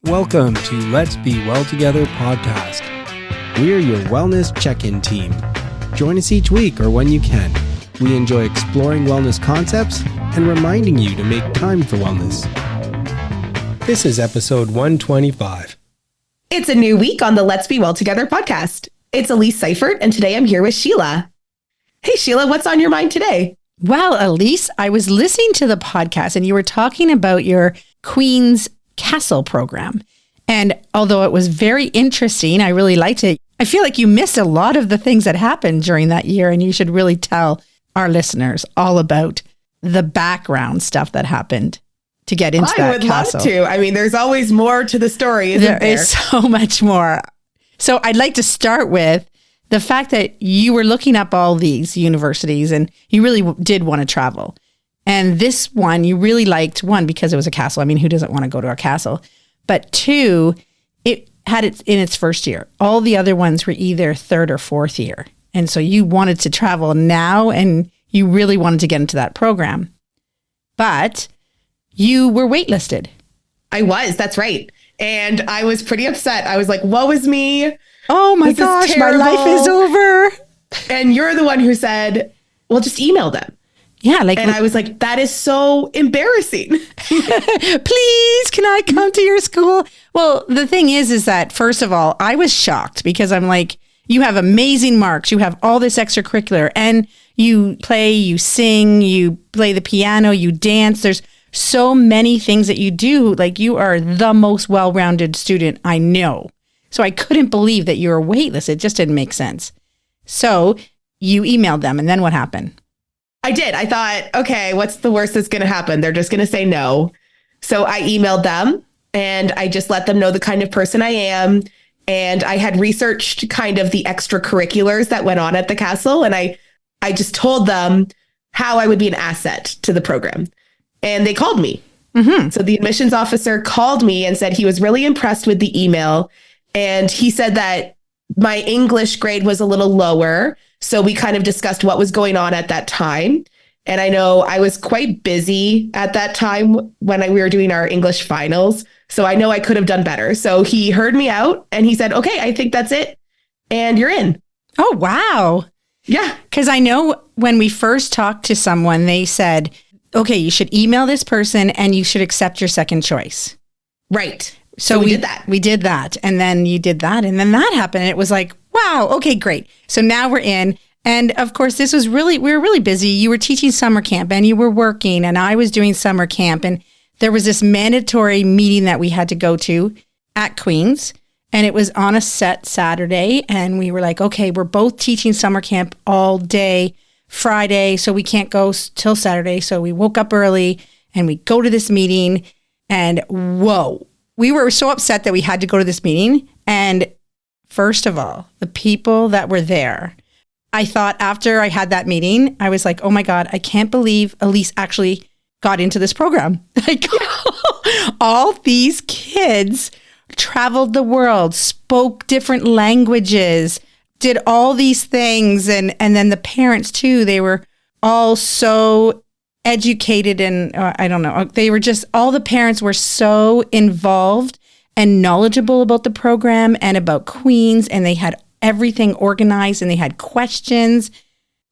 Welcome to Let's Be Well Together podcast. We're your wellness check-in team. Join us each week or when you can. We enjoy exploring wellness concepts and reminding you to make time for wellness. This is episode 125. It's a new week on the Let's Be Well Together podcast. It's Elise Seifert, and today I'm here with Sheila. Hey, Sheila, what's on your mind today? Well, Elise, I was listening to the podcast and you were talking about your Queen's Castle program. And although it was very interesting, I really liked it. I feel like you missed a lot of the things that happened during that year, and you should really tell our listeners all about the background stuff that happened to get into that castle. I would love to. I mean, there's always more to the story, isn't there? There is so much more. So I'd like to start with the fact that you were looking up all these universities and you really did want to travel. And this one, you really liked, one, because it was a castle. I mean, who doesn't want to go to a castle? But two, it had it in its first year. All the other ones were either third or fourth year. And so you wanted to travel now and you really wanted to get into that program. But you were waitlisted. I was, that's right. And I was pretty upset. I was like, woe is me. Oh my gosh, my life is over. And you're the one who said, well, just email them. Yeah, and I was like, that is so embarrassing. Please, can I come to your school? Well, the thing is that, first of all, I was shocked because I'm like, you have amazing marks. You have all this extracurricular and you play, you sing, you play the piano, you dance. There's so many things that you do. Like, you are the most well-rounded student I know. So I couldn't believe that you were waitlisted. It just didn't make sense. So you emailed them, and then what happened? I did. I thought, okay, what's the worst that's going to happen? They're just going to say no. So I emailed them and I just let them know the kind of person I am. And I had researched kind of the extracurriculars that went on at the castle. And I just told them how I would be an asset to the program. And they called me. Mm-hmm. So the admissions officer called me and said he was really impressed with the email. And he said that my English grade was a little lower. So we kind of discussed what was going on at that time. And I know I was quite busy at that time when we were doing our English finals. So I know I could have done better. So he heard me out and he said, okay, I think that's it. And you're in. Oh, wow. Yeah. Because I know when we first talked to someone, they said, okay, you should email this person and you should accept your second choice. Right. So we did that. We did that. And then you did that. And then that happened. And it was like, wow, okay, great. So now we're in. And of course, we were really busy. You were teaching summer camp and you were working and I was doing summer camp. And there was this mandatory meeting that we had to go to at Queen's. And it was on a set Saturday. And we were like, okay, we're both teaching summer camp all day Friday. So we can't go till Saturday. So we woke up early and we go to this meeting. And whoa, we were so upset that we had to go to this meeting. And first of all, the people that were there, I thought after I had that meeting, I was like, oh my God, I can't believe Elise actually got into this program. Like, all these kids traveled the world, spoke different languages, did all these things. And then the parents too, they were all so educated and I don't know, they were just, all the parents were so involved and knowledgeable about the program and about Queen's, and they had everything organized and they had questions.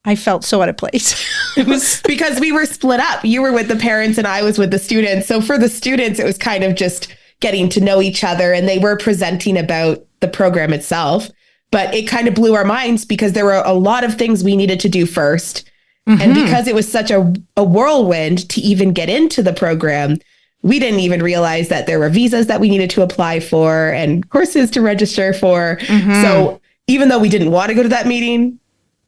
I felt so out of place. It was because we were split up. You were with the parents and I was with the students. So for the students, it was kind of just getting to know each other and they were presenting about the program itself. But it kind of blew our minds because there were a lot of things we needed to do first. Mm-hmm. And because it was such a whirlwind to even get into the program, we didn't even realize that there were visas that we needed to apply for and courses to register for. Mm-hmm. So even though we didn't want to go to that meeting,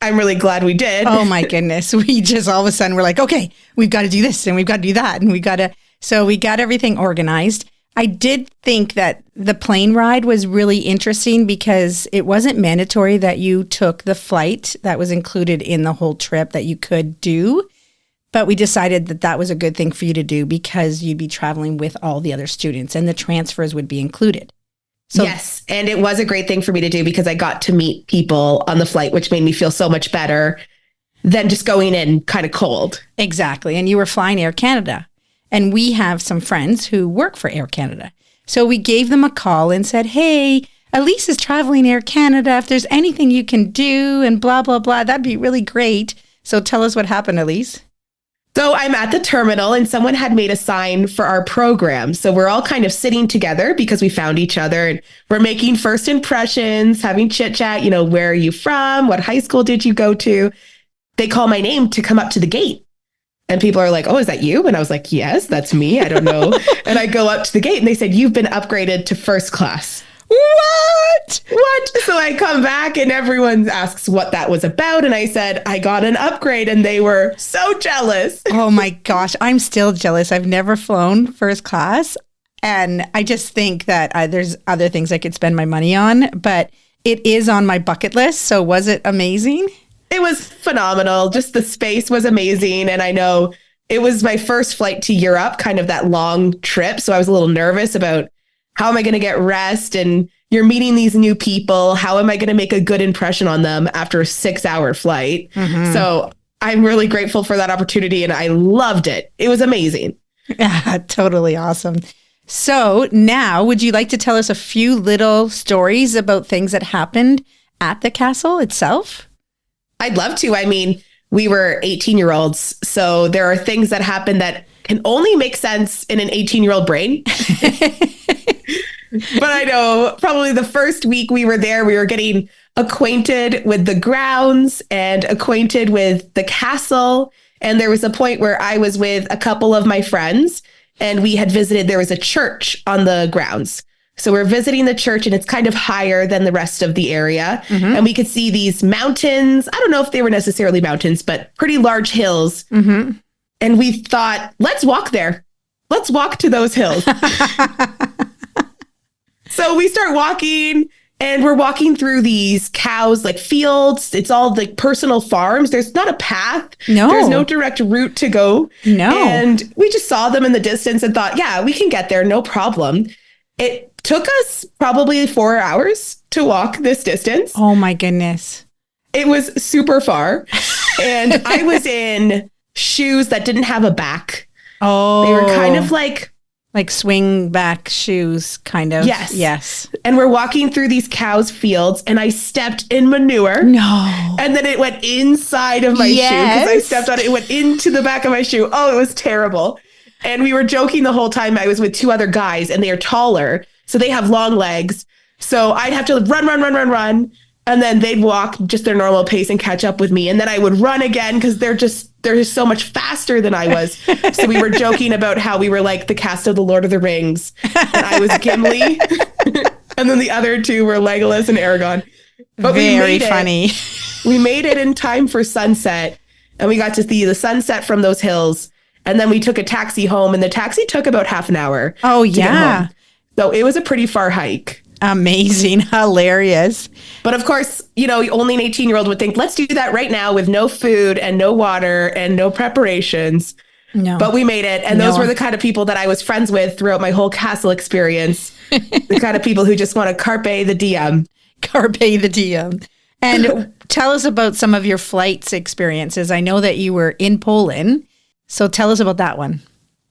I'm really glad we did. Oh my goodness. We just all of a sudden we're like, okay, we've got to do this and we've got to do that. And so we got everything organized. I did think that the plane ride was really interesting because it wasn't mandatory that you took the flight that was included in the whole trip that you could do. But we decided that that was a good thing for you to do because you'd be traveling with all the other students and the transfers would be included. So, yes. And it was a great thing for me to do because I got to meet people on the flight, which made me feel so much better than just going in kind of cold. Exactly. And you were flying Air Canada. And we have some friends who work for Air Canada. So we gave them a call and said, hey, Elise is traveling Air Canada. If there's anything you can do and blah, blah, blah, that'd be really great. So tell us what happened, Elise. So I'm at the terminal and someone had made a sign for our program. So we're all kind of sitting together because we found each other and we're making first impressions, having chit chat. Where are you from? What high school did you go to? They call my name to come up to the gate. And people are like, oh, is that you? And I was like, yes, that's me. I don't know. And I go up to the gate and they said, you've been upgraded to first class. What? So I come back and everyone asks what that was about. And I said, I got an upgrade and they were so jealous. Oh my gosh, I'm still jealous. I've never flown first class. And I just think that there's other things I could spend my money on, but it is on my bucket list. So was it amazing? It was phenomenal. Just the space was amazing. And I know it was my first flight to Europe, kind of that long trip. So I was a little nervous about how am I going to get rest? And you're meeting these new people. How am I going to make a good impression on them after a 6-hour flight? Mm-hmm. So I'm really grateful for that opportunity and I loved it. It was amazing. Yeah, totally awesome. So now, would you like to tell us a few little stories about things that happened at the castle itself? I'd love to. I mean, we were 18-year-olds, so there are things that happen that can only make sense in an 18-year-old brain. But I know probably the first week we were there, we were getting acquainted with the grounds and acquainted with the castle. And there was a point where I was with a couple of my friends and we had visited, there was a church on the grounds. So we're visiting the church and it's kind of higher than the rest of the area. Mm-hmm. And we could see these mountains. I don't know if they were necessarily mountains, but pretty large hills. Mm-hmm. And we thought, let's walk there. Let's walk to those hills. So we start walking and we're walking through these cows, like fields. It's all like personal farms. There's not a path. No. There's no direct route to go. No. And we just saw them in the distance and thought, yeah, we can get there. No problem. It took us probably 4 hours to walk this distance. Oh my goodness. It was super far. And I was in shoes that didn't have a back. Oh. They were kind of like swing back shoes, kind of. Yes. And we're walking through these cows' fields and I stepped in manure. No. And then it went inside of my shoe because I stepped on it. It went into the back of my shoe. Oh, it was terrible. And we were joking the whole time. I was with 2 other guys and they are taller. So they have long legs. So I'd have to run. And then they'd walk just their normal pace and catch up with me. And then I would run again because they're just so much faster than I was. So we were joking about how we were like the cast of The Lord of the Rings. And I was Gimli. And then the other 2 were Legolas and Aragorn. But very funny. We made it in time for sunset. And we got to see the sunset from those hills. And then we took a taxi home. And the taxi took about half an hour. Oh, yeah. So it was a pretty far hike. Amazing. Hilarious. But of course, only an 18-year-old would think, let's do that right now with no food and no water and no preparations. No. But we made it. And those were the kind of people that I was friends with throughout my whole castle experience. The kind of people who just want to carpe the diem. Carpe the diem. And tell us about some of your flights experiences. I know that you were in Poland. So tell us about that one.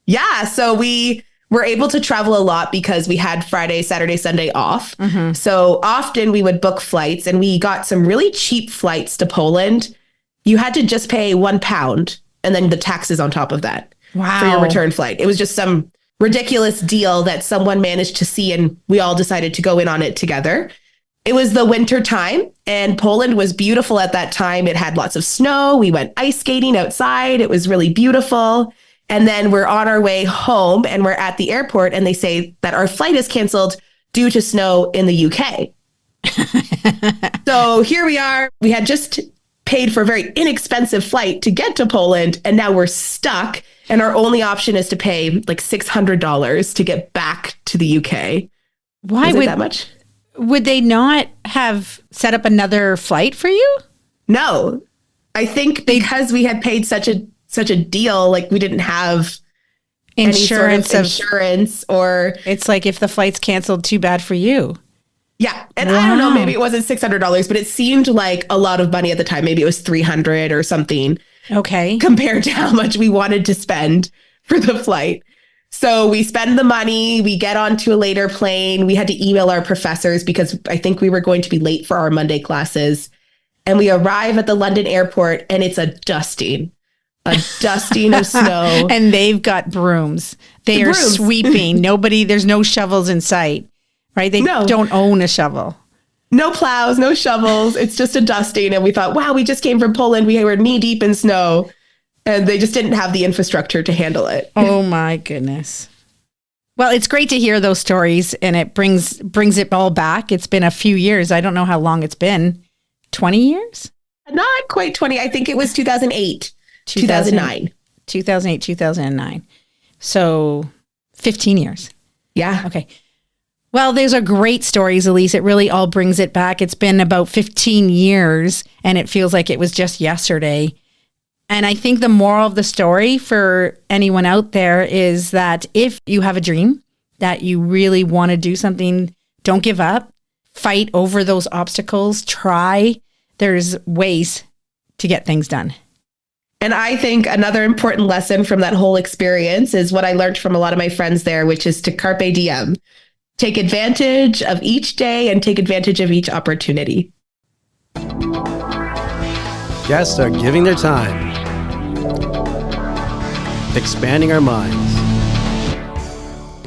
Yeah. So we were able to travel a lot because we had Friday, Saturday, Sunday off. Mm-hmm. So often we would book flights and we got some really cheap flights to Poland. You had to just pay £1 and then the taxes on top of that. Wow. For your return flight. It was just some ridiculous deal that someone managed to see and we all decided to go in on it together. It was the winter time and Poland was beautiful at that time. It had lots of snow. We went ice skating outside. It was really beautiful. And then we're on our way home and we're at the airport and they say that our flight is canceled due to snow in the UK. So here we are. We had just paid for a very inexpensive flight to get to Poland and now we're stuck. And our only option is to pay like $600 to get back to the UK. Why would that much? Would they not have set up another flight for you? No, I think because we had paid such a deal, like we didn't have insurance or it's like if the flight's canceled, too bad for you. Yeah. And I don't know, maybe it wasn't $600, but it seemed like a lot of money at the time. Maybe it was $300 or something. Okay. Compared to how much we wanted to spend for the flight. So we spend the money, we get onto a later plane. We had to email our professors because I think we were going to be late for our Monday classes. And we arrive at the London airport and it's a dusting of snow. And they've got brooms. They are sweeping. There's no shovels in sight, right? They don't own a shovel. No plows, no shovels. It's just a dusting. And we thought, wow, we just came from Poland. We were knee deep in snow. And they just didn't have the infrastructure to handle it. Oh my goodness. Well, it's great to hear those stories, and it brings it all back. It's been a few years. I don't know how long it's been. 20 years? Not quite 20. I think it was 2008, 2009. 2008, 2009. So 15 years. Yeah. Okay. Well, those are great stories, Elise. It really all brings it back. It's been about 15 years, and it feels like it was just yesterday. And I think the moral of the story for anyone out there is that if you have a dream, that you really want to do something, don't give up. Fight over those obstacles. Try. There's ways to get things done. And I think another important lesson from that whole experience is what I learned from a lot of my friends there, which is to carpe diem. Take advantage of each day and take advantage of each opportunity. Guests are giving their time, expanding our minds.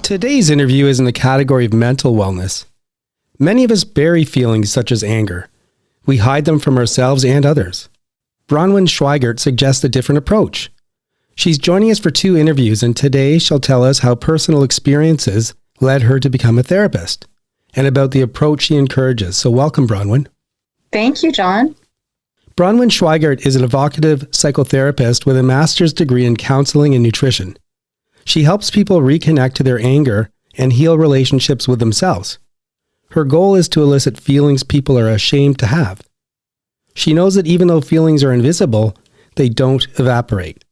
Today's interview is in the category of mental wellness. Many of us bury feelings such as anger. We hide them from ourselves and others. Bronwyn Schweigerdt suggests a different approach. She's joining us for 2 interviews, and today she'll tell us how personal experiences led her to become a therapist and about the approach she encourages. So welcome, Bronwyn. Thank you, John. Bronwyn Schweigerdt is an evocative psychotherapist with a master's degree in counseling and nutrition. She helps people reconnect to their anger and heal relationships with themselves. Her goal is to elicit feelings people are ashamed to have. She knows that even though feelings are invisible, they don't evaporate,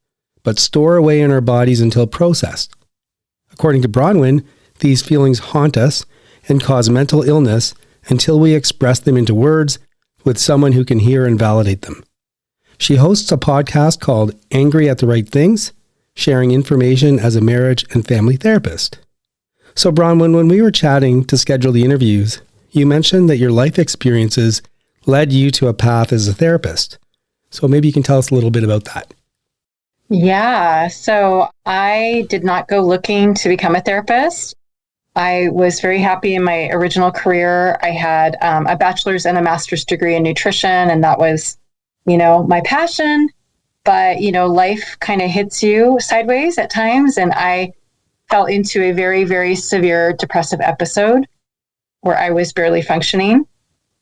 but store away in our bodies until processed. According to Bronwyn, these feelings haunt us and cause mental illness until we express them into words with someone who can hear and validate them. She hosts a podcast called Angry at the Right Things, sharing information as a marriage and family therapist. So Bronwyn, when we were chatting to schedule the interviews, you mentioned that your life experiences led you to a path as a therapist. So maybe you can tell us a little bit about that. Yeah, so I did not go looking to become a therapist. I was very happy in my original career. I had a bachelor's and a master's degree in nutrition, and that was, my passion. But, life kind of hits you sideways at times. And I fell into a very, very severe depressive episode where I was barely functioning.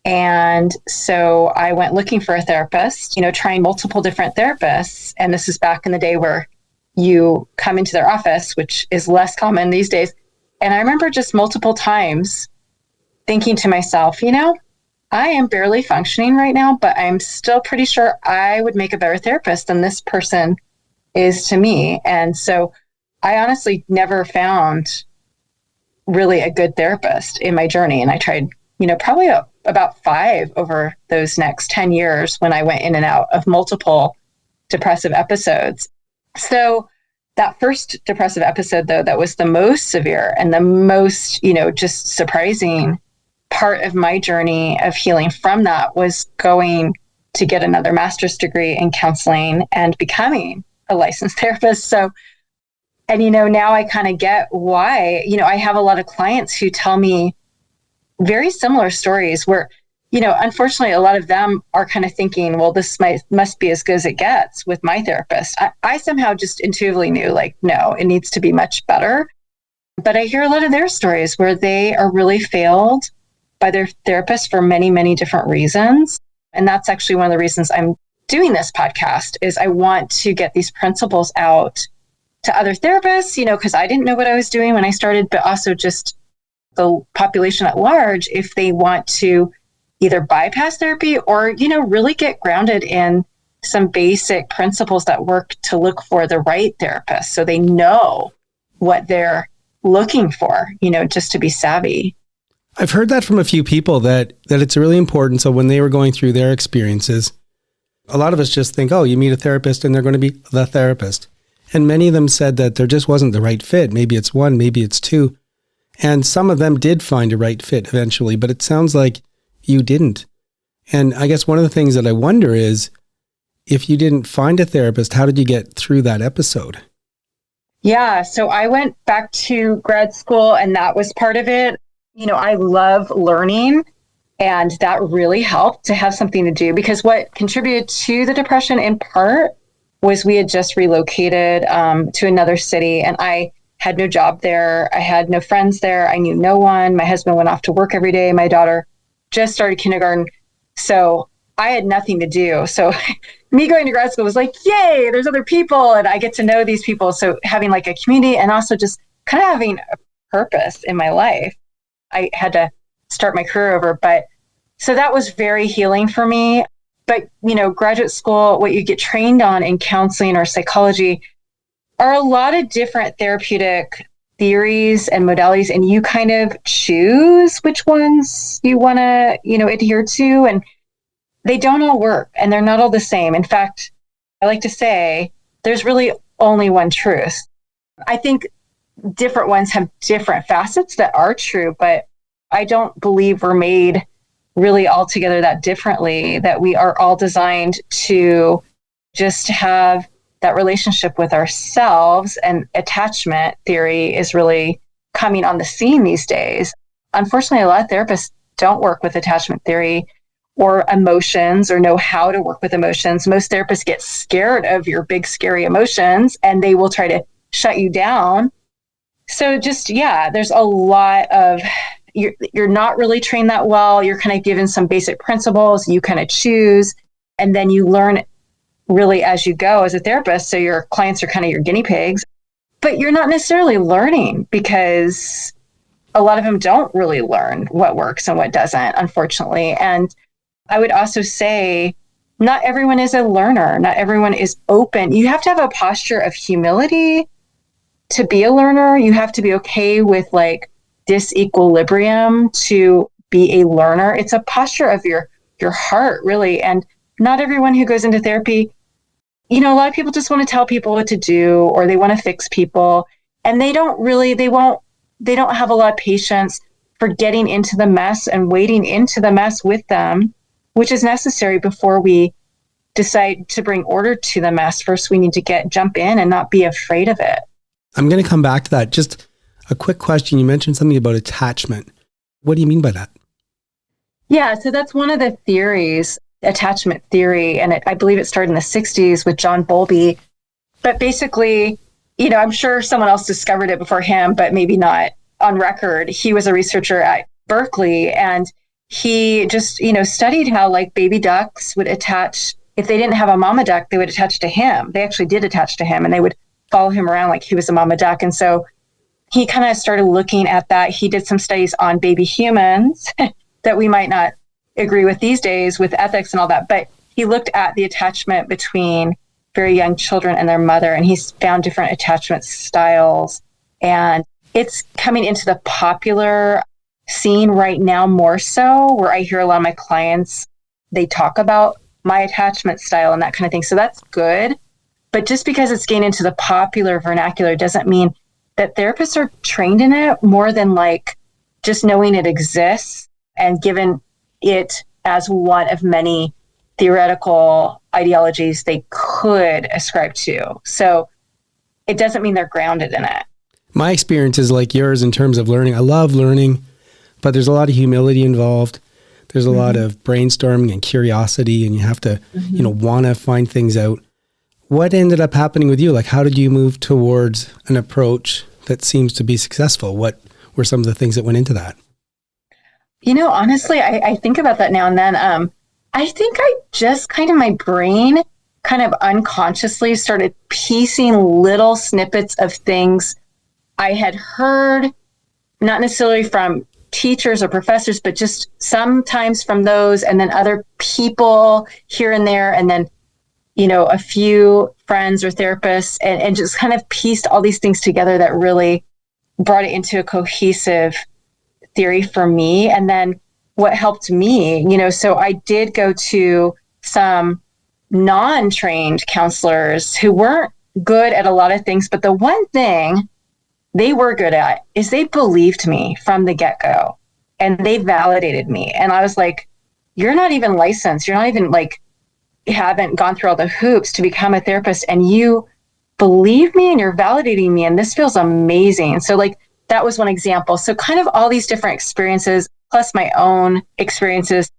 And so I went looking for a therapist, trying multiple different therapists. And this is back in the day where you come into their office, which is less common these days. And I remember just multiple times thinking to myself, I am barely functioning right now, but I'm still pretty sure I would make a better therapist than this person is to me. And so I honestly never found really a good therapist in my journey. And I tried, probably about 5 over those next 10 years when I went in and out of multiple depressive episodes. So that first depressive episode, though, that was the most severe and the most, just surprising part of my journey of healing from that was going to get another master's degree in counseling and becoming a licensed therapist. So, and, now I kind of get why, I have a lot of clients who tell me very similar stories where, unfortunately, a lot of them are kind of thinking, well, this must be as good as it gets with my therapist. I somehow just intuitively knew, no, it needs to be much better. But I hear a lot of their stories where they are really failed by their therapist for many, many different reasons. And that's actually one of the reasons I'm doing this podcast is I want to get these principles out to other therapists, because I didn't know what I was doing when I started, but also just the population at large, if they want to either bypass therapy or, really get grounded in some basic principles that work to look for the right therapist so they know what they're looking for, just to be savvy. I've heard that from a few people that it's really important. So when they were going through their experiences, a lot of us just think, oh, you meet a therapist and they're going to be the therapist. And many of them said that there just wasn't the right fit. Maybe it's one, maybe it's two. And some of them did find a right fit eventually, but it sounds like you didn't. And I guess one of the things that I wonder is, if you didn't find a therapist, how did you get through that episode? Yeah, so I went back to grad school and that was part of it. You know, I love learning and that really helped to have something to do, because what contributed to the depression in part was we had just relocated to another city and I had no job there. I had no friends there. I knew no one. My husband went off to work every day. My daughter just started kindergarten. So I had nothing to do. So me going to grad school was like, yay, there's other people and I get to know these people. So having like a community and also just kind of having a purpose in my life. I had to start my career over. But so that was very healing for me. But, you know, graduate school, what you get trained on in counseling or psychology are a lot of different therapeutic theories and modalities, and you kind of choose which ones you want to, you know, adhere to, and they don't all work and they're not all the same. In fact, I like to say there's really only one truth. I think different ones have different facets that are true, but I don't believe we're made really altogether that differently, that we are all designed to just have that relationship with ourselves, and attachment theory is really coming on the scene these days. Unfortunately, a lot of therapists don't work with attachment theory or emotions or know how to work with emotions. Most therapists get scared of your big, scary emotions and they will try to shut you down. So just, yeah, there's a lot of, you're not really trained that well. You're kind of given some basic principles, you kind of choose, and then you learn really as you go as a therapist. So your clients are kind of your guinea pigs, but you're not necessarily learning, because a lot of them don't really learn what works and what doesn't, unfortunately. And I would also say not everyone is a learner. Not everyone is open. You have to have a posture of humility to be a learner. You have to be okay with like disequilibrium to be a learner. It's a posture of your heart, really. And not everyone who goes into therapy, you know, a lot of people just want to tell people what to do, or they want to fix people, and they don't have a lot of patience for getting into the mess and wading into the mess with them, which is necessary before we decide to bring order to the mess. First, we need to jump in and not be afraid of it. I'm going to come back to that. Just a quick question. You mentioned something about attachment. What do you mean by that? Yeah, so that's one of the theories, attachment theory, and I believe it started in the 60s with John Bowlby. But basically, you know, I'm sure someone else discovered it before him, but maybe not on record. He was a researcher at Berkeley, and he just, you know, studied how like baby ducks would attach. If they didn't have a mama duck, they would attach to him. They actually did attach to him, and they would follow him around like he was a mama duck. And so he kind of started looking at that. He did some studies on baby humans that we might not agree with these days with ethics and all that. But he looked at the attachment between very young children and their mother, and he's found different attachment styles. And it's coming into the popular scene right now more so, where I hear a lot of my clients, they talk about my attachment style and that kind of thing. So that's good. But just because it's getting into the popular vernacular doesn't mean that therapists are trained in it more than like just knowing it exists and given it as one of many theoretical ideologies they could ascribe to. So it doesn't mean they're grounded in it. My experience is like yours in terms of learning. I love learning, but there's a lot of humility involved. There's a lot of brainstorming and curiosity, and you have to, you know, want to find things out. What ended up happening with you? Like, how did you move towards an approach that seems to be successful? What were some of the things that went into that? You know, honestly, I think about that now and then. I think I just kind of, my brain kind of unconsciously started piecing little snippets of things I had heard, not necessarily from teachers or professors, but just sometimes from those, and then other people here and there, and then, you know, a few friends or therapists, and just kind of pieced all these things together that really brought it into a cohesive theory for me. And then what helped me, you know, so I did go to some non-trained counselors who weren't good at a lot of things, but the one thing they were good at is they believed me from the get-go, and they validated me. And I was like, you're not even licensed. You're not even like, haven't gone through all the hoops to become a therapist, and you believe me and you're validating me. And this feels amazing. So like, that was one example. So kind of all these different experiences, plus my own experiences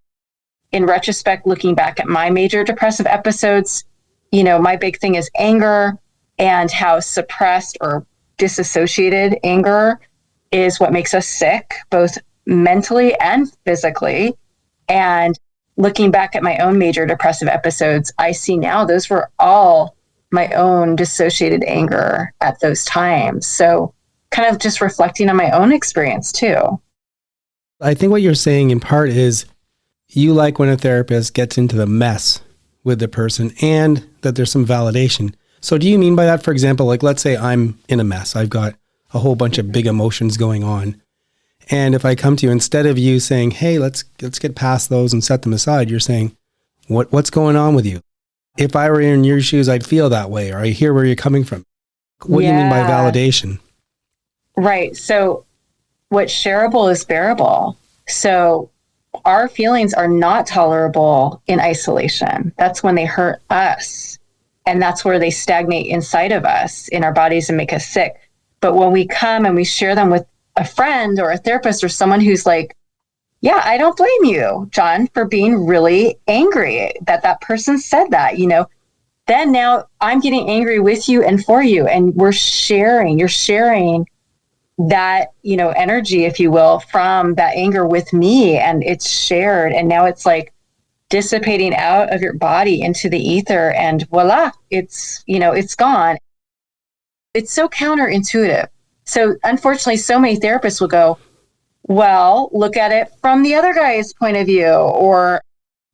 in retrospect, looking back at my major depressive episodes, you know, my big thing is anger, and how suppressed or disassociated anger is what makes us sick, both mentally and physically. And looking back at my own major depressive episodes, I see now those were all my own dissociated anger at those times. So kind of just reflecting on my own experience too. I think what you're saying in part is you like when a therapist gets into the mess with the person and that there's some validation. So do you mean by that, for example, like let's say I'm in a mess. I've got a whole bunch of big emotions going on. And if I come to you, instead of you saying, hey, let's get past those and set them aside, you're saying, what's going on with you? If I were in your shoes, I'd feel that way, or I hear where you're coming from. What do you mean by validation? Right. So what's shareable is bearable. So our feelings are not tolerable in isolation. That's when they hurt us. And that's where they stagnate inside of us, in our bodies, and make us sick. But when we come and we share them with a friend or a therapist or someone who's like, yeah, I don't blame you, John, for being really angry that that person said that, you know, then now I'm getting angry with you and for you. And you're sharing that, you know, energy, if you will, from that anger with me, and it's shared. And now it's like dissipating out of your body into the ether, and voila, it's, you know, it's gone. It's so counterintuitive. So unfortunately, so many therapists will go, well, look at it from the other guy's point of view, or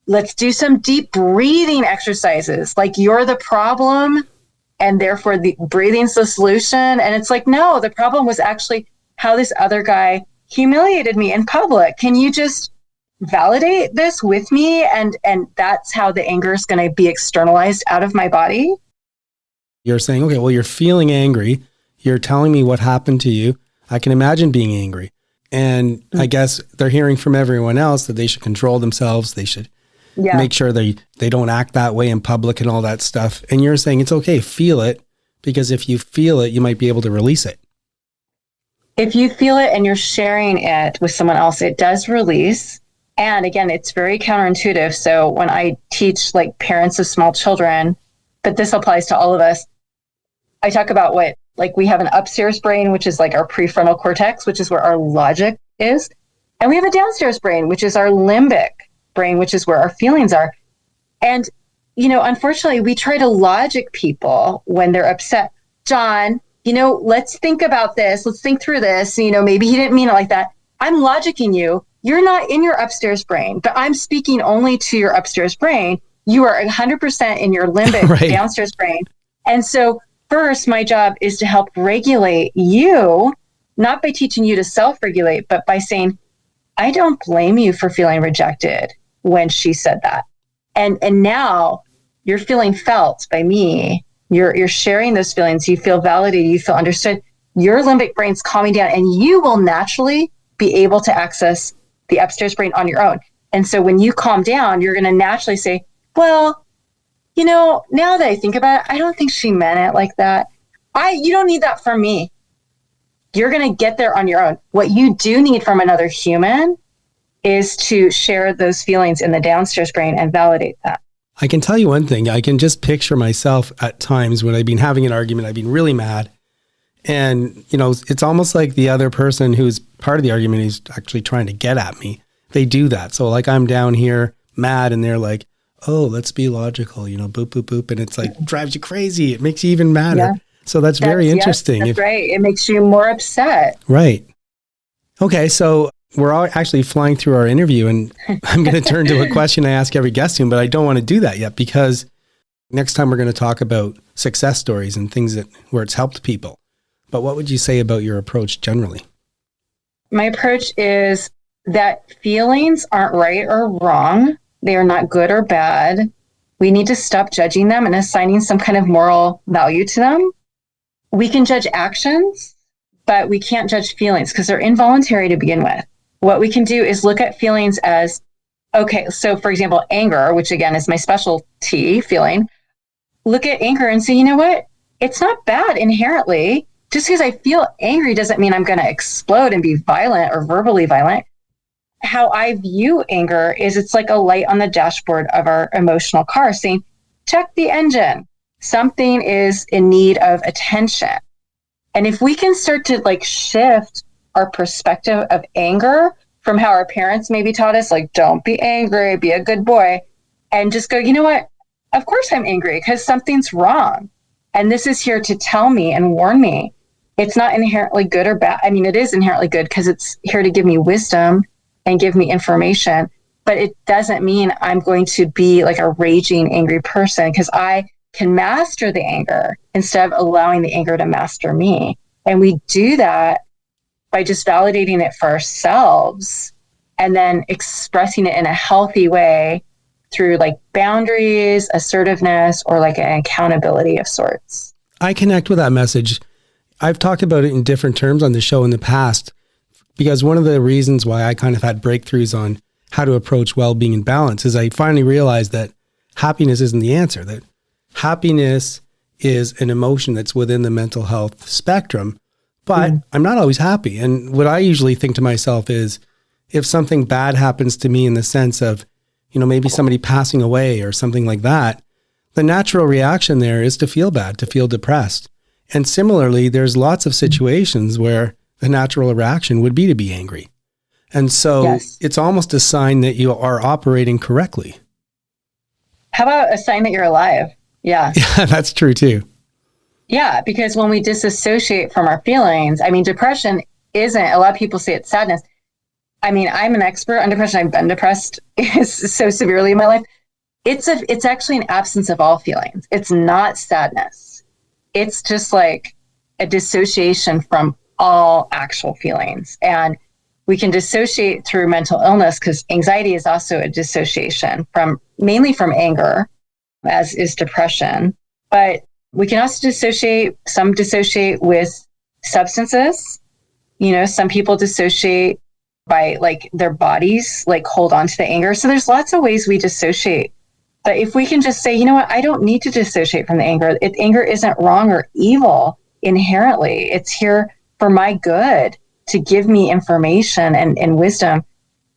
let's do some deep breathing exercises. Like you're the problem, and therefore the breathing's the solution. And it's like, no, the problem was actually how this other guy humiliated me in public. Can you just validate this with me? And that's how the anger is going to be externalized out of my body. You're saying, okay, well, you're feeling angry. You're telling me what happened to you. I can imagine being angry. And I guess they're hearing from everyone else that they should control themselves. They should make sure they don't act that way in public and all that stuff. And you're saying it's okay, feel it, because if you feel it, you might be able to release it. If you feel it and you're sharing it with someone else, it does release. And again, it's very counterintuitive. So when I teach like parents of small children, but this applies to all of us, I talk about what, like we have an upstairs brain, which is like our prefrontal cortex, which is where our logic is. And we have a downstairs brain, which is our limbic brain, which is where our feelings are. And, you know, unfortunately, we try to logic people when they're upset. John, you know, let's think about this. Let's think through this. You know, maybe he didn't mean it like that. I'm logicking you. You're not in your upstairs brain, but I'm speaking only to your upstairs brain. You are 100% in your limbic downstairs brain. And so first, my job is to help regulate you, not by teaching you to self-regulate, but by saying, I don't blame you for feeling rejected when she said that. And now you're feeling felt by me. You're sharing those feelings. You feel validated. You feel understood. Your limbic brain's calming down, and you will naturally be able to access the upstairs brain on your own. And so when you calm down, you're going to naturally say, well, you know, now that I think about it, I don't think she meant it like that. You don't need that from me. You're going to get there on your own. What you do need from another human is to share those feelings in the downstairs brain and validate that. I can tell you one thing. I can just picture myself at times when I've been having an argument, I've been really mad. And, you know, it's almost like the other person who's part of the argument is actually trying to get at me. They do that. So like I'm down here mad and they're like, oh, let's be logical, you know, boop, boop, boop. And it's like, drives you crazy. It makes you even madder. Yeah. So that's very interesting. Yes, that's right. It makes you more upset. Right. Okay. So we're all actually flying through our interview, and I'm going to turn to a question I ask every guest soon, but I don't want to do that yet, because next time we're going to talk about success stories and things where it's helped people. But what would you say about your approach generally? My approach is that feelings aren't right or wrong. They are not good or bad. We need to stop judging them and assigning some kind of moral value to them. We can judge actions, but we can't judge feelings because they're involuntary to begin with. What we can do is look at feelings as, okay, so for example, anger, which again is my specialty feeling, look at anger and say, you know what? It's not bad inherently. Just because I feel angry doesn't mean I'm going to explode and be violent or verbally violent. How I view anger is it's like a light on the dashboard of our emotional car saying, check the engine. Something is in need of attention. And if we can start to like shift our perspective of anger from how our parents maybe taught us, like, don't be angry, be a good boy, and just go, you know what? Of course I'm angry because something's wrong. And this is here to tell me and warn me. It's not inherently good or bad. I mean, it is inherently good because it's here to give me wisdom and give me information, but it doesn't mean I'm going to be like a raging, angry person because I can master the anger instead of allowing the anger to master me. And we do that by just validating it for ourselves and then expressing it in a healthy way through like boundaries, assertiveness, or like an accountability of sorts. I connect with that message. I've talked about it in different terms on the show in the past, because one of the reasons why I kind of had breakthroughs on how to approach well-being and balance is I finally realized that happiness isn't the answer, that happiness is an emotion that's within the mental health spectrum, but I'm not always happy. And what I usually think to myself is if something bad happens to me in the sense of, you know, maybe somebody passing away or something like that, the natural reaction there is to feel bad, to feel depressed. And similarly, there's lots of situations where the natural reaction would be to be angry. And so It's almost a sign that you are operating correctly. How about a sign that you're alive? Yeah. Yeah, that's true too. Yeah, because when we disassociate from our feelings, I mean, depression isn't, a lot of people say it's sadness. I mean, I'm an expert on depression. I've been depressed so severely in my life. It's actually an absence of all feelings. It's not sadness. It's just like a dissociation from all actual feelings. And we can dissociate through mental illness because anxiety is also a dissociation mainly from anger, as is depression. But we can also dissociate with substances. You know, some people dissociate by like their bodies, like hold on to the anger. So there's lots of ways we dissociate. But if we can just say, you know what, I don't need to dissociate from the anger. Anger isn't wrong or evil inherently. It's here for my good to give me information and wisdom.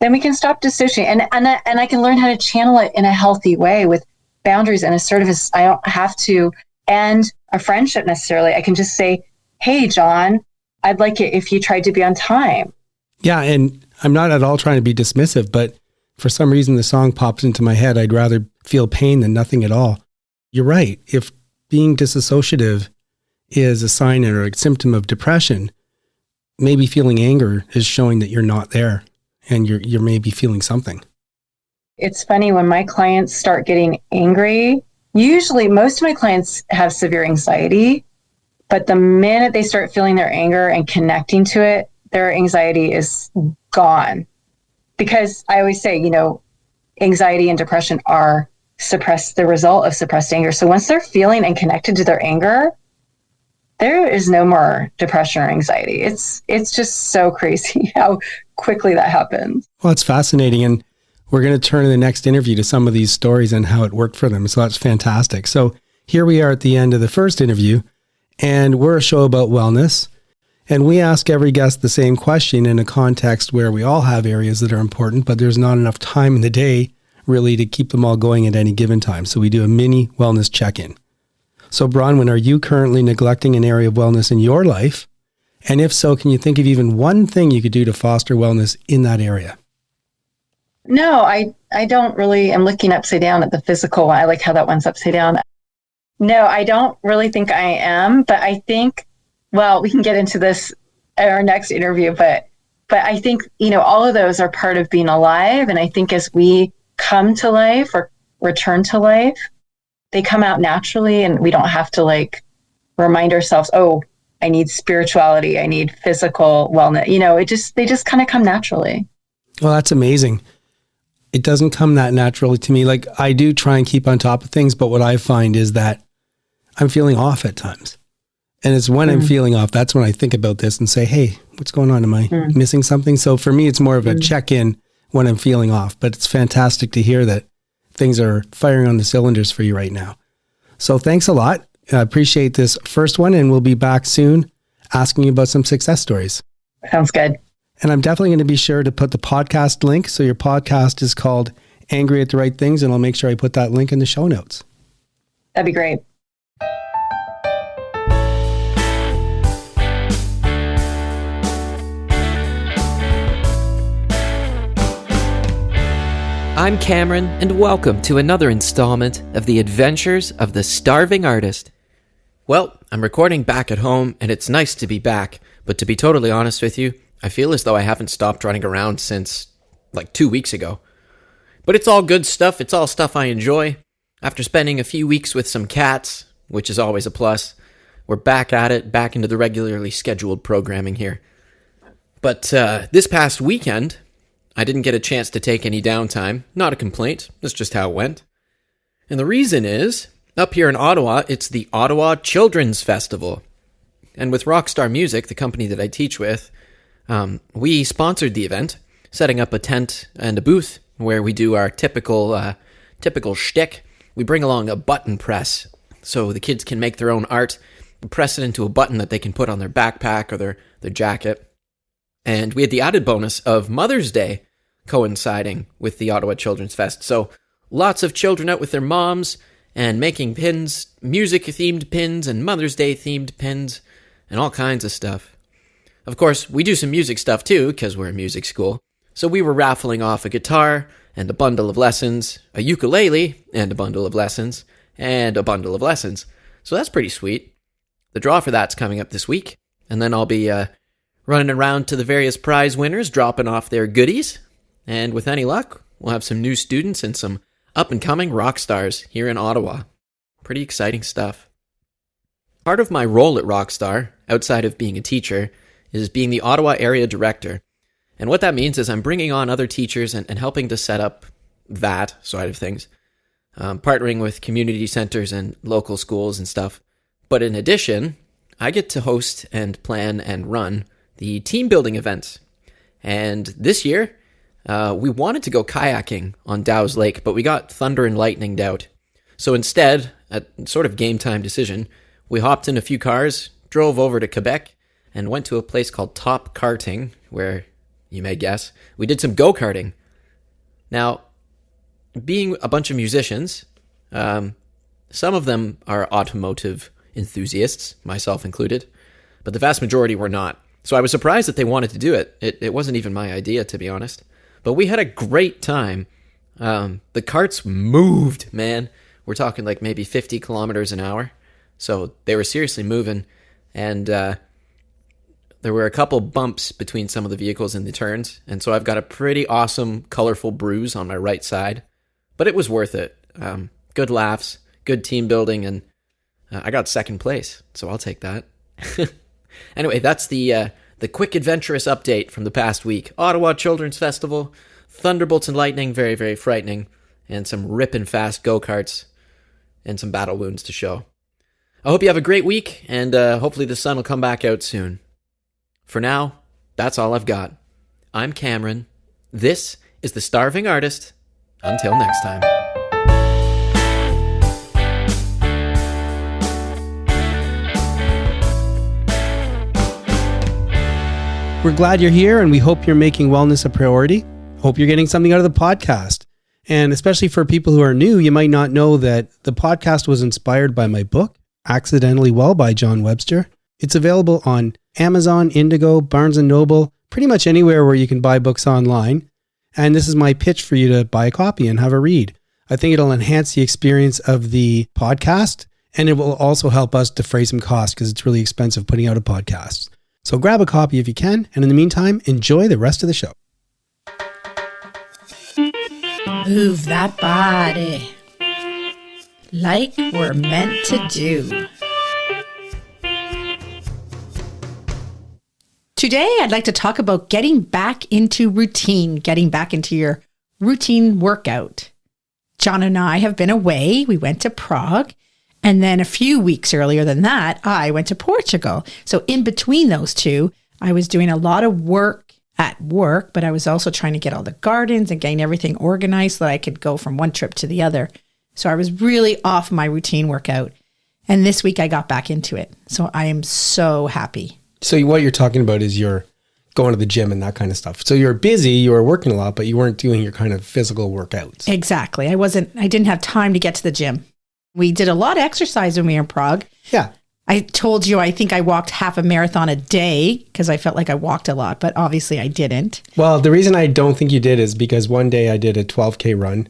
Then we can stop dissociating. And I can learn how to channel it in a healthy way with boundaries and assertiveness. I don't have to end a friendship necessarily. I can just say, hey, John, I'd like it if you tried to be on time. Yeah, and I'm not at all trying to be dismissive, but for some reason the song pops into my head. I'd rather feel pain than nothing at all. You're right. If being disassociative is a sign or a symptom of depression, maybe feeling anger is showing that you're not there and you're maybe feeling something. It's funny when my clients start getting angry, usually most of my clients have severe anxiety, but the minute they start feeling their anger and connecting to it, their anxiety is gone. Because I always say, you know, anxiety and depression are the result of suppressed anger. So once they're feeling and connected to their anger, there is no more depression or anxiety. It's just so crazy how quickly that happens. Well, it's fascinating. And we're going to turn in the next interview to some of these stories and how it worked for them. So that's fantastic. So here we are at the end of the first interview, and we're a show about wellness. And we ask every guest the same question in a context where we all have areas that are important, but there's not enough time in the day really to keep them all going at any given time. So we do a mini wellness check-in. So Bronwyn, are you currently neglecting an area of wellness in your life? And if so, can you think of even one thing you could do to foster wellness in that area? No, I don't really. I'm looking upside down at the physical. I like how that one's upside down. No, I don't really think I am, but I think, well, we can get into this in our next interview, but I think, you know, all of those are part of being alive. And I think as we come to life or return to life, they come out naturally and we don't have to like remind ourselves, oh, I need spirituality, I need physical wellness. You know, they just kind of come naturally. Well, that's amazing. it doesn't come that naturally to me. Like, I do try and keep on top of things, but what I find is that I'm feeling off at times. And it's when I'm feeling off, that's when I think about this and say, hey, what's going on? Am I missing something? So for me, it's more of a check-in when I'm feeling off, but it's fantastic to hear that things are firing on the cylinders for you right now. So thanks a lot. I appreciate this first one, and we'll be back soon asking you about some success stories. Sounds good. And I'm definitely going to be sure to put the podcast link. So your podcast is called Angry at the Right Things, and I'll make sure I put that link in the show notes. That'd be great. I'm Cameron, and welcome to another installment of the Adventures of the Starving Artist. Well, I'm recording back at home, and it's nice to be back, but to be totally honest with you, I feel as though I haven't stopped running around since, 2 weeks ago. But it's all good stuff, it's all stuff I enjoy. After spending a few weeks with some cats, which is always a plus, we're back at it, back into the regularly scheduled programming here. But this past weekend, I didn't get a chance to take any downtime. Not a complaint, that's just how it went. And the reason is, up here in Ottawa, it's the Ottawa Children's Festival. And with Rockstar Music, the company that I teach with, we sponsored the event, setting up a tent and a booth where we do our typical shtick. We bring along a button press so the kids can make their own art, press it into a button that they can put on their backpack or their jacket. And we had the added bonus of Mother's Day coinciding with the Ottawa Children's Fest. So lots of children out with their moms and making pins, music-themed pins and Mother's Day-themed pins and all kinds of stuff. Of course, we do some music stuff too, because we're a music school. So we were raffling off a guitar and a bundle of lessons, a ukulele and a bundle of lessons, and a bundle of lessons. So that's pretty sweet. The draw for that's coming up this week, and then I'll be running around to the various prize winners, dropping off their goodies. And with any luck, we'll have some new students and some up-and-coming rock stars here in Ottawa. Pretty exciting stuff. Part of my role at Rockstar, outside of being a teacher, is being the Ottawa area director. And what that means is I'm bringing on other teachers and helping to set up that side of things, partnering with community centers and local schools and stuff. But in addition, I get to host and plan and run the team building events. And this year, we wanted to go kayaking on Dow's Lake, but we got thunder and lightninged out. So instead, a sort of game time decision, we hopped in a few cars, drove over to Quebec, and went to a place called Top Karting, where, you may guess, we did some go-karting. Now, being a bunch of musicians, some of them are automotive enthusiasts, myself included, but the vast majority were not. So I was surprised that they wanted to do it. It wasn't even my idea, to be honest. But we had a great time. The carts moved, man. We're talking maybe 50 kilometers an hour. So they were seriously moving. And there were a couple bumps between some of the vehicles in the turns. And so I've got a pretty awesome, colorful bruise on my right side. But it was worth it. Good laughs, good team building, and I got second place. So I'll take that. Anyway, that's the quick adventurous update from the past week. Ottawa Children's Festival, thunderbolts and lightning, very, very frightening, and some ripping fast go-karts, and some battle wounds to show. I hope you have a great week, and hopefully the sun will come back out soon. For now, that's all I've got. I'm Cameron. This is The Starving Artist. Until next time. We're glad you're here, and we hope you're making wellness a priority. Hope you're getting something out of the podcast. And especially for people who are new, you might not know that the podcast was inspired by my book, Accidentally Well by John Webster. It's available on Amazon, Indigo, Barnes & Noble, pretty much anywhere where you can buy books online. And this is my pitch for you to buy a copy and have a read. I think it'll enhance the experience of the podcast, and it will also help us defray some costs because it's really expensive putting out a podcast. So grab a copy if you can, and in the meantime, enjoy the rest of the show. Move that body like we're meant to do. Today, I'd like to talk about getting back into routine, getting back into your routine workout. John and I have been away. We went to Prague. And then a few weeks earlier than that, I went to Portugal. So in between those two, I was doing a lot of work at work, but I was also trying to get all the gardens and getting everything organized so that I could go from one trip to the other. So I was really off my routine workout. And this week I got back into it. So I am so happy. So what you're talking about is you're going to the gym and that kind of stuff. So you're busy, you were working a lot, but you weren't doing your kind of physical workouts. Exactly. I didn't have time to get to the gym. We did a lot of exercise when we were in Prague. Yeah. I told you, I think I walked half a marathon a day because I felt like I walked a lot, but obviously I didn't. Well, the reason I don't think you did is because one day I did a 12K run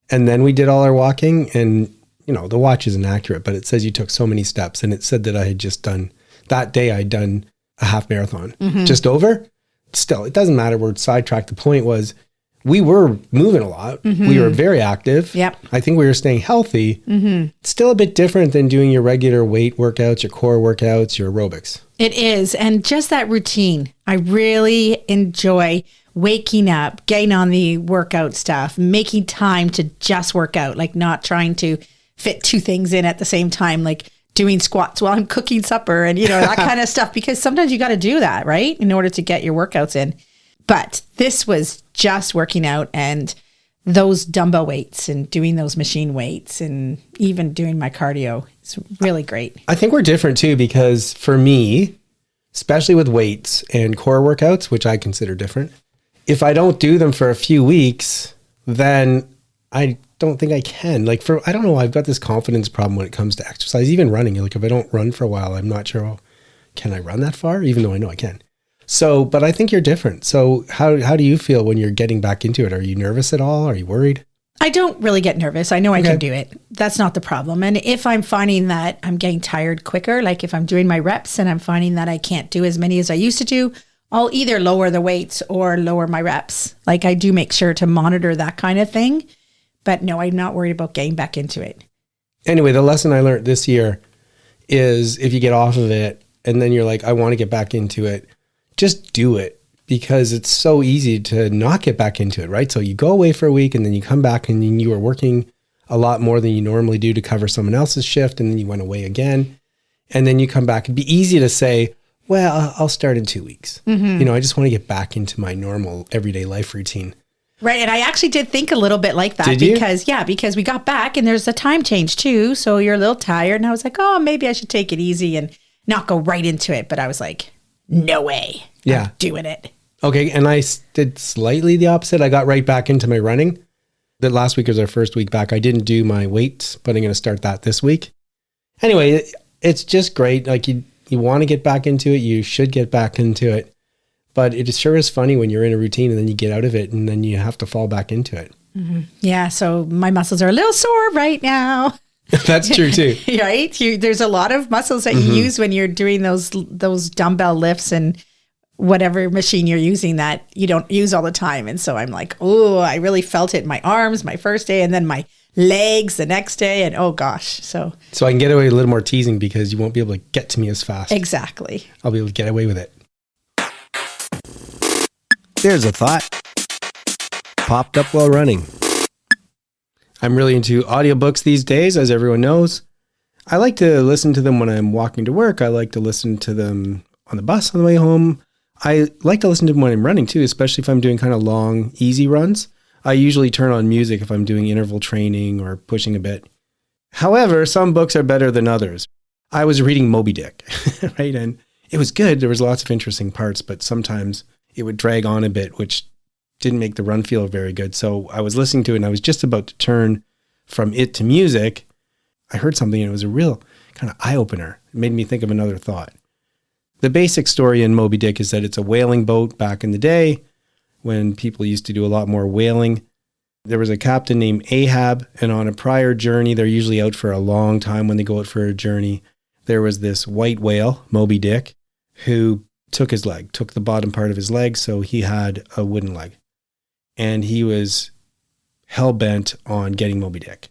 and then we did all our walking and, you know, the watch isn't accurate, but it says you took so many steps and it said that I had just done, that day I'd done a half marathon, just over. Still, it doesn't matter. We're sidetracked. The point was we were moving a lot. We were very active. Yep. I think we were staying healthy. It's still a bit different than doing your regular weight workouts, your core workouts, your aerobics. It is. And just that routine. I really enjoy waking up, getting on the workout stuff, making time to just work out, like not trying to fit two things in at the same time, like doing squats while I'm cooking supper and, you know, that kind of stuff, because sometimes you got to do that, right? In order to get your workouts in. But this was just working out and those dumbbell weights and doing those machine weights and even doing my cardio. It's really great. I think we're different too, because for me, especially with weights and core workouts, which I consider different, if I don't do them for a few weeks, then I don't think I can. Like I don't know, I've got this confidence problem when it comes to exercise, even running. Like if I don't run for a while, I'm not sure, oh, can I run that far? Even though I know I can. So, but I think you're different. So how do you feel when you're getting back into it? Are you nervous at all? Are you worried? I don't really get nervous. I know I can do it. That's not the problem. And if I'm finding that I'm getting tired quicker, like if I'm doing my reps and I'm finding that I can't do as many as I used to do, I'll either lower the weights or lower my reps. Like I do make sure to monitor that kind of thing. But no, I'm not worried about getting back into it. Anyway, the lesson I learned this year is if you get off of it and then you're like, I want to get back into it, just do it, because it's so easy to not get back into it, right? So you go away for a week and then you come back and you are working a lot more than you normally do to cover someone else's shift. And then you went away again. And then you come back. It'd be easy to say, well, I'll start in 2 weeks. You know, I just want to get back into my normal everyday life routine. Right. And I actually did think a little bit like that. Did you? Because we got back and there's a time change too. So you're a little tired. And I was like, oh, maybe I should take it easy and not go right into it. But I was like, no way. Yeah. I'm doing it. Okay. And I did slightly the opposite. I got right back into my running. The last week was our first week back. I didn't do my weights, but I'm going to start that this week. Anyway, it's just great. Like you want to get back into it. You should get back into it. But it sure is funny when you're in a routine and then you get out of it and then you have to fall back into it. Yeah. So my muscles are a little sore right now. That's true too. Right? There's a lot of muscles that you use when you're doing those dumbbell lifts and whatever machine you're using that you don't use all the time. And so I'm like, oh, I really felt it in my arms my first day and then my legs the next day. And oh gosh. So I can get away with a little more teasing because you won't be able to get to me as fast. Exactly. I'll be able to get away with it. There's a thought. Popped up while running. I'm really into audiobooks these days, as everyone knows. I like to listen to them when I'm walking to work. I like to listen to them on the bus on the way home. I like to listen to them when I'm running too, especially if I'm doing kind of long, easy runs. I usually turn on music if I'm doing interval training or pushing a bit. However, some books are better than others. I was reading Moby Dick, right? And it was good. There was lots of interesting parts, but sometimes it would drag on a bit, which didn't make the run feel very good. So I was listening to it and I was just about to turn from it to music. I heard something and it was a real kind of eye-opener. It made me think of another thought. The basic story in Moby Dick is that it's a whaling boat back in the day when people used to do a lot more whaling. There was a captain named Ahab, and on a prior journey, they're usually out for a long time when they go out for a journey. There was this white whale, Moby Dick, who took the bottom part of his leg, so he had a wooden leg. And he was hell-bent on getting Moby Dick.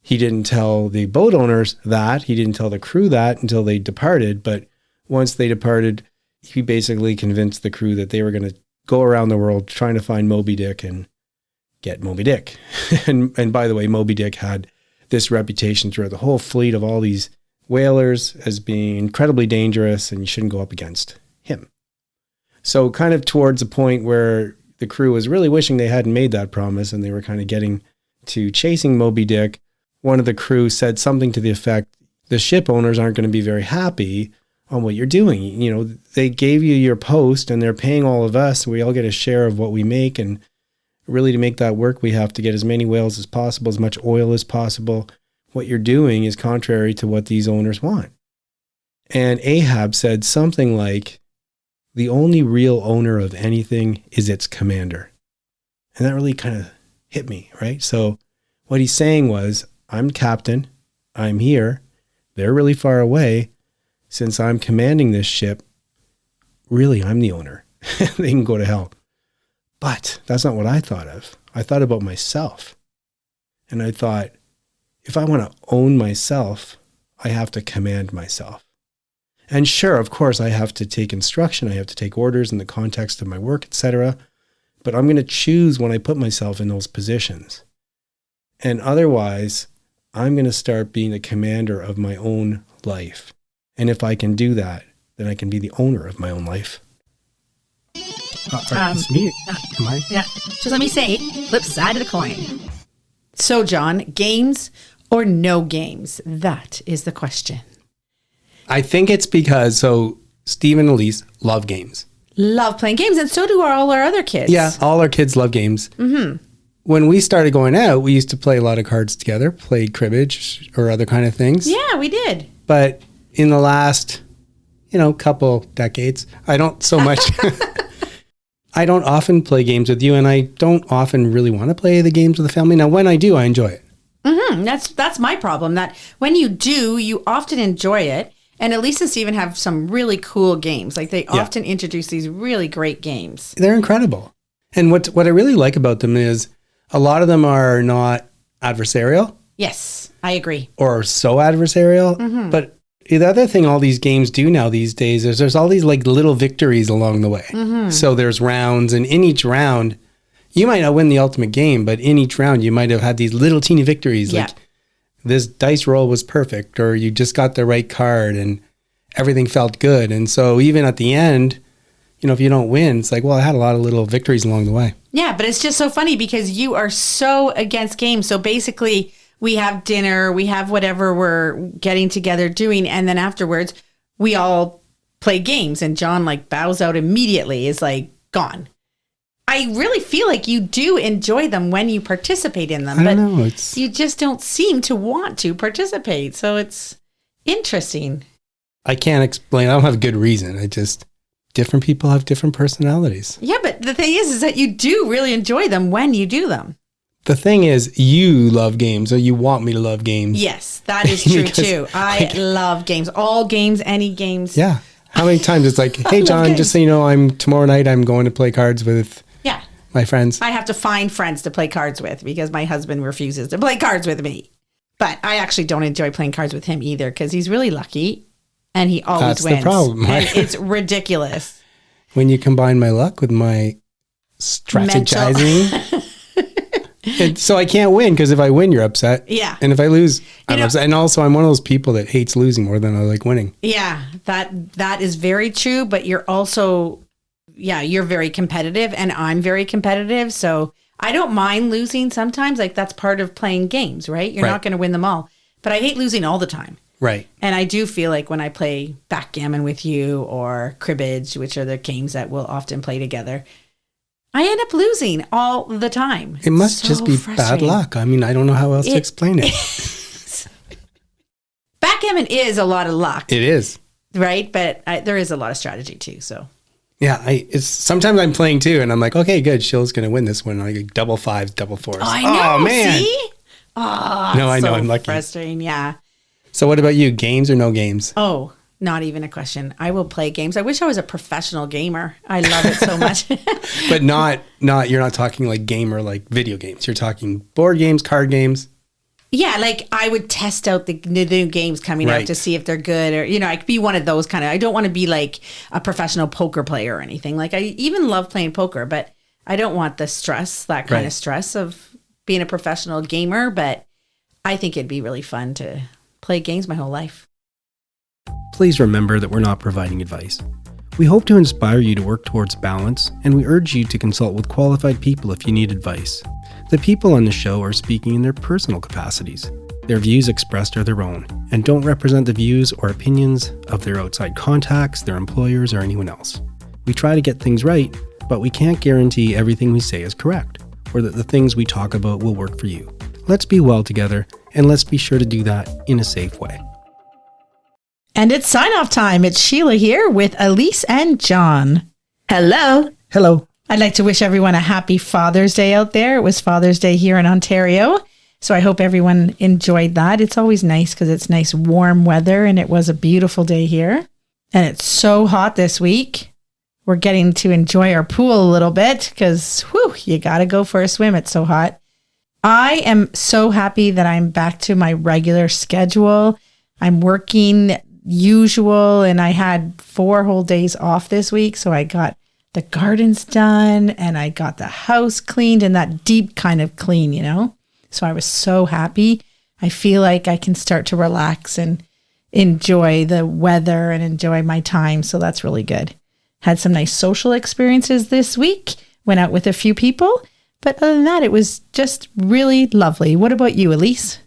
He didn't tell the boat owners that. He didn't tell the crew that until they departed. But once they departed, he basically convinced the crew that they were going to go around the world trying to find Moby Dick and get Moby Dick. And by the way, Moby Dick had this reputation throughout the whole fleet of all these whalers as being incredibly dangerous, and you shouldn't go up against him. So kind of towards a point where the crew was really wishing they hadn't made that promise and they were kind of getting to chasing Moby Dick, one of the crew said something to the effect, the ship owners aren't going to be very happy on what you're doing. You know, they gave you your post and they're paying all of us. We all get a share of what we make. And really to make that work, we have to get as many whales as possible, as much oil as possible. What you're doing is contrary to what these owners want. And Ahab said something like, the only real owner of anything is its commander. And that really kind of hit me, right? So what he's saying was, I'm captain, I'm here, they're really far away. Since I'm commanding this ship, really, I'm the owner. They can go to hell. But that's not what I thought of. I thought about myself. And I thought, if I want to own myself, I have to command myself. And sure, of course, I have to take instruction. I have to take orders in the context of my work, etc. But I'm going to choose when I put myself in those positions. And otherwise, I'm going to start being the commander of my own life. And if I can do that, then I can be the owner of my own life. It's me. Am I? Yeah. Just let me say, flip side of the coin. So, John, games or no games? That is the question. I think it's because, so Steve and Elise love games. Love playing games, and so do all our other kids. Yeah, all our kids love games. Mm-hmm. When we started going out, we used to play a lot of cards together, played cribbage or other kind of things. Yeah, we did. But in the last, couple decades, I don't so much. I don't often play games with you, and I don't often really want to play the games with the family. Now, when I do, I enjoy it. Mm-hmm. That's my problem, that when you do, you often enjoy it. And Elise and Steven have some really cool games. Like they often introduce these really great games. They're incredible. And what I really like about them is a lot of them are not adversarial. Yes, I agree. Or so adversarial. Mm-hmm. But the other thing all these games do now these days is there's all these like little victories along the way. Mm-hmm. So there's rounds, and in each round, you might not win the ultimate game, but in each round, you might have had these little teeny victories. Like this dice roll was perfect, or you just got the right card and everything felt good. And so even at the end, if you don't win, it's like, well, I had a lot of little victories along the way. Yeah, but it's just so funny because you are so against games. So basically, we have dinner, we have whatever we're getting together doing, and then afterwards, we all play games, and John like bows out immediately, is like gone. I really feel like you do enjoy them when you participate in them, but you just don't seem to want to participate. So it's interesting. I can't explain. I don't have a good reason. Different people have different personalities. Yeah, but the thing is that you do really enjoy them when you do them. The thing is, you love games, or you want me to love games. Yes, that is true too. I love games. All games, any games. Yeah. How many times it's like, hey, John, just so you know, tomorrow night I'm going to play cards with my friends. I have to find friends to play cards with because my husband refuses to play cards with me. But I actually don't enjoy playing cards with him either because he's really lucky and he always wins. That's the problem. And it's ridiculous. When you combine my luck with my strategizing. So I can't win because if I win, you're upset. Yeah. And if I lose, I'm upset. And also, I'm one of those people that hates losing more than I like winning. Yeah, that is very true. But you're also, you're very competitive, and I'm very competitive. So I don't mind losing sometimes. Like that's part of playing games, right? You're not going to win them all. But I hate losing all the time. Right. And I do feel like when I play backgammon with you or cribbage, which are the games that we'll often play together, I end up losing all the time. It must just be bad luck. I mean, I don't know how else to explain it. Backgammon is a lot of luck. It is. Right? But there is a lot of strategy too. So. Yeah. Sometimes I'm playing too, and I'm like, okay, good. Sheila's going to win this one. I get double fives, double fours. Oh, I know. Oh, man. See? Oh, no, I know. I'm lucky. Frustrating. Yeah. So what about you? Games or no games? Oh, not even a question. I will play games. I wish I was a professional gamer. I love it so much. But you're not talking like gamer, like video games. You're talking board games, card games. Yeah, like I would test out the new games coming out to see if they're good, or I could be one of those kind of. I don't want to be like a professional poker player or anything. Like I even love playing poker, but I don't want the stress, that kind of stress of being a professional gamer, but I think it'd be really fun to play games my whole life. Please remember that we're not providing advice. We hope to inspire you to work towards balance, and we urge you to consult with qualified people if you need advice. The people on the show are speaking in their personal capacities. Their views expressed are their own, and don't represent the views or opinions of their outside contacts, their employers, or anyone else. We try to get things right, but we can't guarantee everything we say is correct, or that the things we talk about will work for you. Let's be well together, and let's be sure to do that in a safe way. And it's sign-off time. It's Sheila here with Elise and John. Hello. Hello. I'd like to wish everyone a happy Father's Day out there. It was Father's Day here in Ontario, so I hope everyone enjoyed that. It's always nice because it's nice warm weather, and it was a beautiful day here. And it's so hot this week. We're getting to enjoy our pool a little bit because, you got to go for a swim. It's so hot. I am so happy that I'm back to my regular schedule. I'm working usual, and I had 4 whole days off this week, so I got the gardens done and I got the house cleaned, and that deep kind of clean, so I was so happy. I feel like I can start to relax and enjoy the weather and enjoy my time, so that's really good. Had some nice social experiences this week, went out with a few people, but other than that, it was just really lovely. What about you, Elise?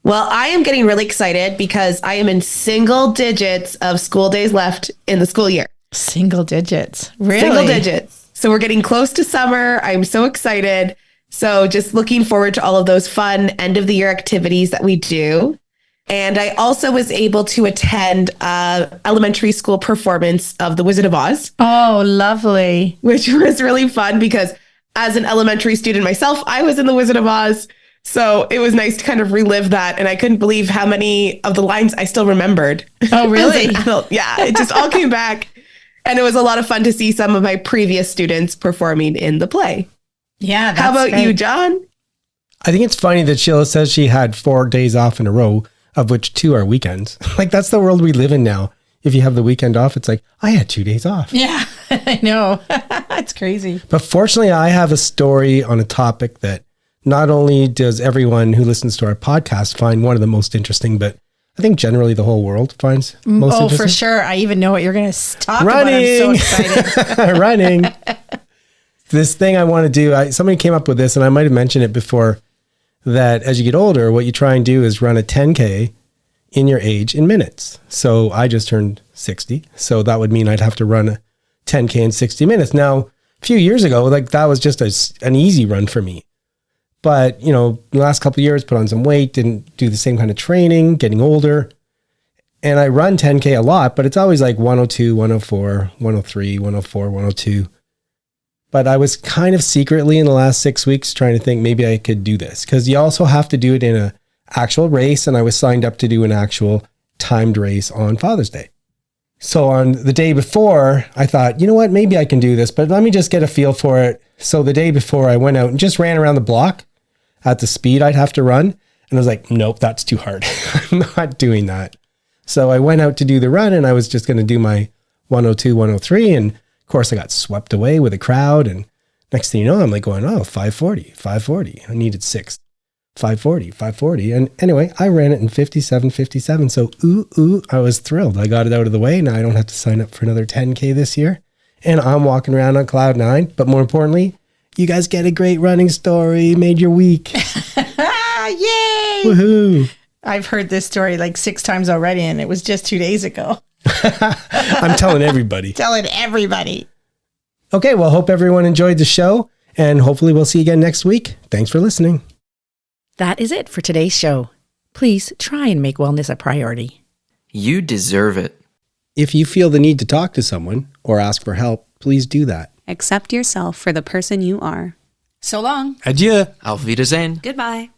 Well, I am getting really excited because I am in single digits of school days left in the school year. Single digits. Really? Single digits. So we're getting close to summer. I'm so excited. So just looking forward to all of those fun end of the year activities that we do. And I also was able to attend elementary school performance of The Wizard of Oz. Oh, lovely. Which was really fun because as an elementary student myself, I was in The Wizard of Oz. So it was nice to kind of relive that. And I couldn't believe how many of the lines I still remembered. Oh, really? Yeah, it just all came back. And it was a lot of fun to see some of my previous students performing in the play. Yeah. How about you, John? I think it's funny that Sheila says she had 4 days off in a row, of which 2 are weekends. Like, that's the world we live in now. If you have the weekend off, it's like, I had 2 days off. Yeah, I know. It's crazy. But fortunately, I have a story on a topic that not only does everyone who listens to our podcast find one of the most interesting, but I think generally the whole world finds most interesting. Oh, for sure. I even know what you're going to talk about. I'm so excited. Running. This thing I want to do, somebody came up with this, and I might have mentioned it before, that as you get older, what you try and do is run a 10K in your age in minutes. So I just turned 60. So that would mean I'd have to run a 10K in 60 minutes. Now, a few years ago, that was just an easy run for me. But, the last couple of years, put on some weight, didn't do the same kind of training, getting older. And I run 10K a lot, but it's always like 102, 104, 103, 104, 102. But I was kind of secretly in the last 6 weeks trying to think maybe I could do this, because you also have to do it in an actual race. And I was signed up to do an actual timed race on Father's Day. So on the day before, I thought, you know what, maybe I can do this, but let me just get a feel for it. So the day before, I went out and just ran around the block at the speed I'd have to run. And I was like, nope, that's too hard. I'm not doing that. So I went out to do the run, and I was just going to do my 102, 103. And of course, I got swept away with a crowd. And next thing you know, I'm like going, 540. I needed 6. 540. And anyway, I ran it in 57. So, I was thrilled. I got it out of the way. Now I don't have to sign up for another 10K this year. And I'm walking around on cloud 9. But more importantly, you guys get a great running story. Made your week. Yay! Woohoo! I've heard this story like 6 times already, and it was just 2 days ago. I'm telling everybody. Okay, well, hope everyone enjoyed the show, and hopefully we'll see you again next week. Thanks for listening. That is it for today's show. Please try and make wellness a priority. You deserve it. If you feel the need to talk to someone or ask for help, please do that. Accept yourself for the person you are. So long. Adieu. Auf Wiedersehen. Goodbye.